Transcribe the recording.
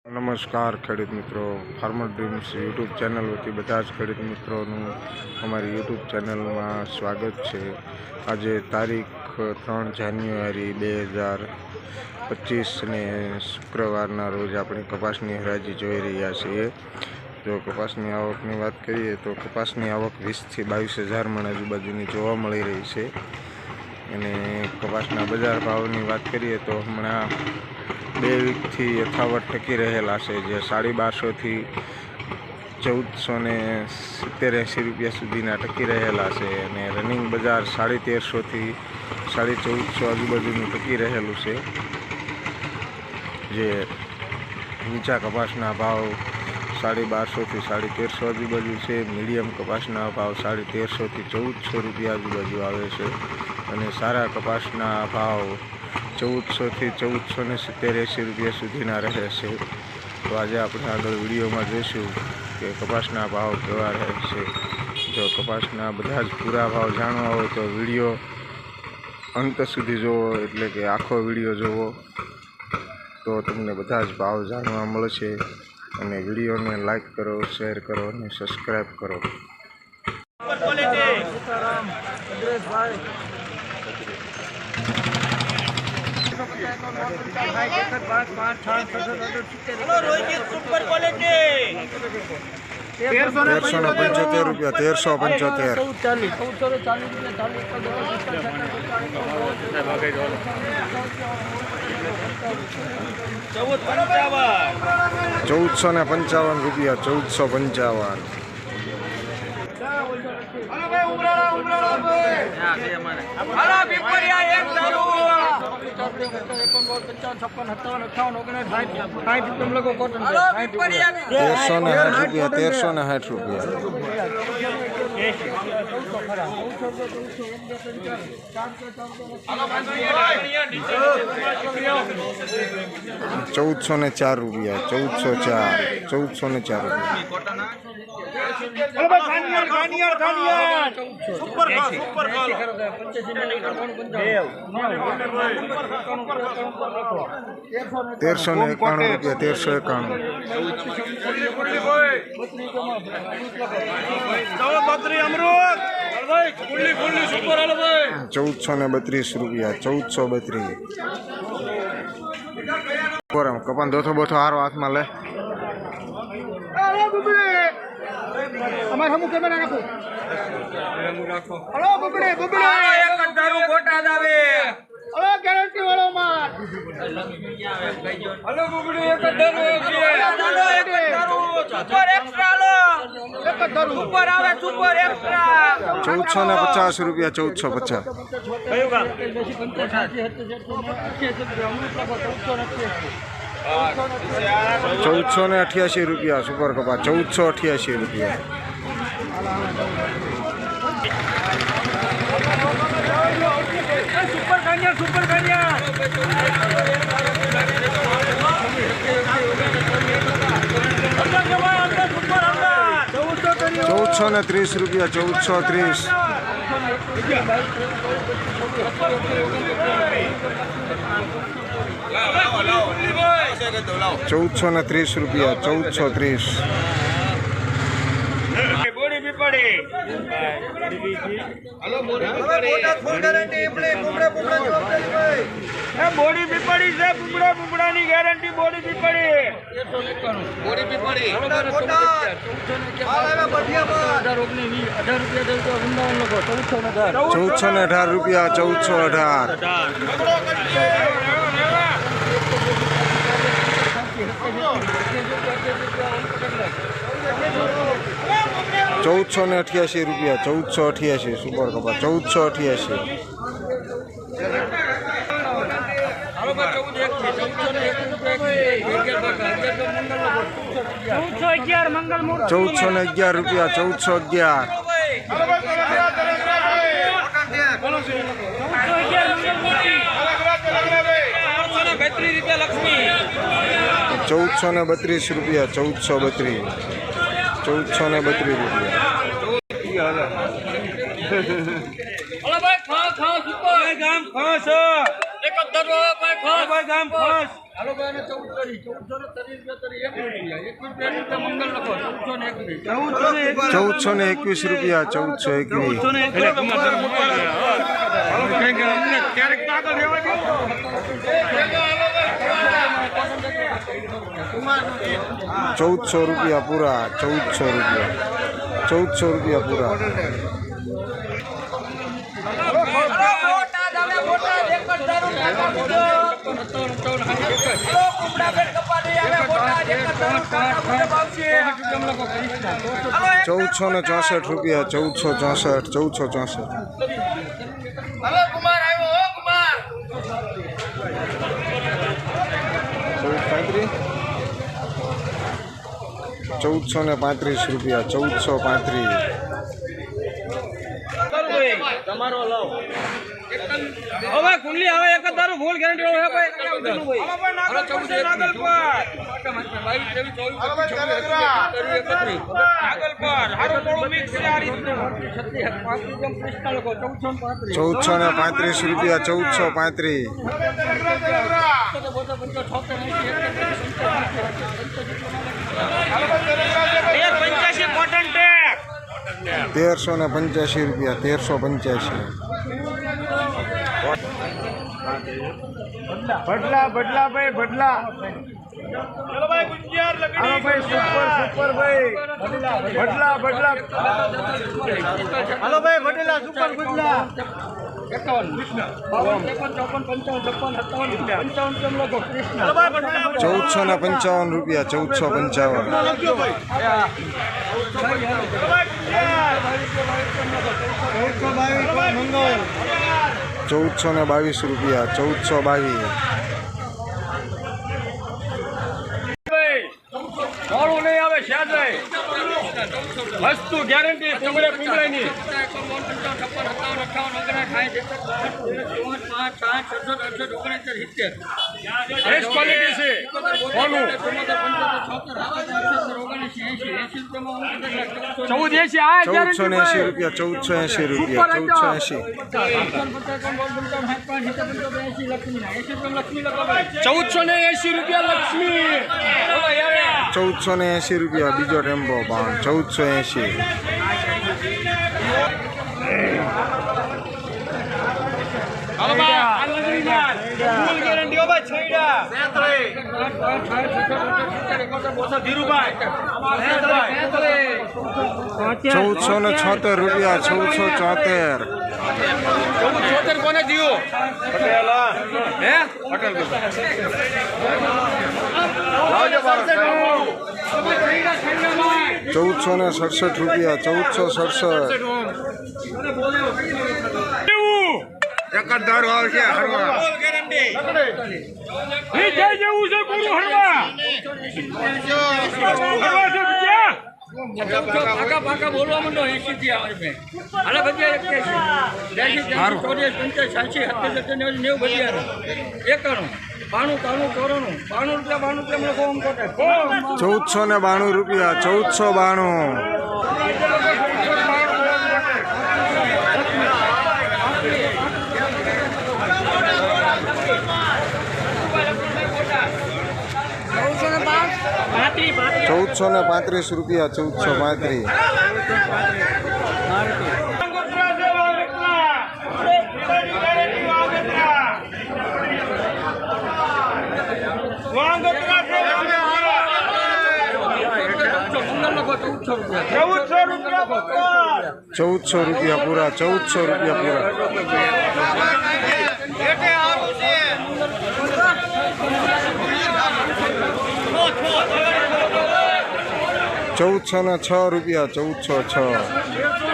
નમસ્કાર ખેડૂત મિત્રો, ફાર્મર ડ્રીમ્સ યુટ્યુબ ચેનલ વતી બધા જ ખેડૂત મિત્રોનું અમારી યુટ્યુબ ચેનલમાં સ્વાગત છે। આજે તારીખ 3 જાન્યુઆરી 2025ને શુક્રવારના રોજ આપણે કપાસની હરાજી જોઈ રહ્યા છીએ। જો કપાસની આવકની વાત કરીએ તો કપાસની આવક 20 થી 22 હજાર મણ આજુબાજુની જોવા મળી રહી છે। અને કપાસના બજાર ભાવની વાત કરીએ તો હમણાં 2 વીકથી યથાવત ટકી રહેલા છે, જે 1250 થી 1470-80 રૂપિયા સુધીના ટકી રહેલા છે। અને રનિંગ બજાર 1350 થી 1450 આજુબાજુનું ટકી રહેલું છે, જે નીચા કપાસના ભાવ 1250 થી 1350 આજુબાજુ છે। મીડિયમ કપાસના ભાવ 1350 થી 1400 રૂપિયા આજુબાજુ આવે છે, અને સારા કપાસના ભાવ 1400 થી 1470-80 રૂપિયા સુધીના રહે છે। તો આજે આપણે આગળ વિડીયોમાં જોઈશું કે કપાસના ભાવ કેવા રહે છે। જો કપાસના બધા જ પૂરા ભાવ જાણવા હોય તો વિડીયો અંત સુધી જોવો, એટલે કે આખો વિડીયો જોવો તો તમને બધા જ ભાવ જાણવા મળશે। અને વિડીયોને લાઈક કરો, શેર કરો અને સબસ્ક્રાઈબ કરો। કપાન દોથો બોથો હારો હાથમાં લે। અમાર હમુ કેમેરા રાખો। હલો બુબડે બુબડે એક જ ધારું ગોટા જ આવે। હલો ગેરંટી વાળો માલ। હલો બુબડે એક જ ધારું આવે। સુપર એક્સ્ટ્રા લો, એક જ ધારું સુપર આવે, સુપર એક્સ્ટ્રા 1450 રૂપિયા। 1450 કયું કામ 1488 રૂપિયા સુપર કપા 1488 રૂપિયા। સુપર કન્યા સુપર કન્યા 1430 રૂપિયા। 1430 1430 રૂપિયા। 1430 બોડી પીપડી। હલો બોડી પીપડી ફૂલ ગેરંટી બુબડા બુબડા જવાબદારી ભાઈ। એ બોડી પીપડી છે, બુબડા બુબડાની ગેરંટી બોડી પીપડી। બોડી પીપડી ગોટા હાલ આવે બઢિયા 18 રૂપિયા દેતો વૃંદાવન લોકો 1418 રૂપિયા। 1488 રૂપિયા। 1488 સુપર કપા 1488। ₹1411 રૂપિયા। 1411 1432 રૂપિયા। 1432 રૂપિયા। હલો ભાઈ ખા સુપર ગામ ખા છે। એક ₹1421 ₹1400 પૂરા ₹1400 પૂરા ₹1464 તમારો લાવ હવે કુંડલી હવે એક તારું ફૂલ ગેરંટી હે ભાઈ ₹1385 બદલા ભાઈ બદલા ચલો ભાઈ ગુંજિયાર લગડી હાલો ભાઈ સુપર ભાઈ બદલા હાલો ભાઈ બદલા સુપર બદલા 1422 મોડું નહીં આવે શાદભાઈ વસ્તુ ગેરંટી તમારે પીંગળાની બેસ્ટ ક્વોલિટી છે મોનું 1480 લક્ષ્મી ₹1480 બીજો ટેમ્પો બાણ 1480 ₹1476 કોને દિયો હે પટેલ એકદારો આવશે હરવા જય જેવું છે ગુરુ હરવા પાકા બોલવા માંડો 80 થી આવે હાલે બધી ₹1435 ₹1400 પૂરા ₹1400 પૂરા ₹1406 ₹1406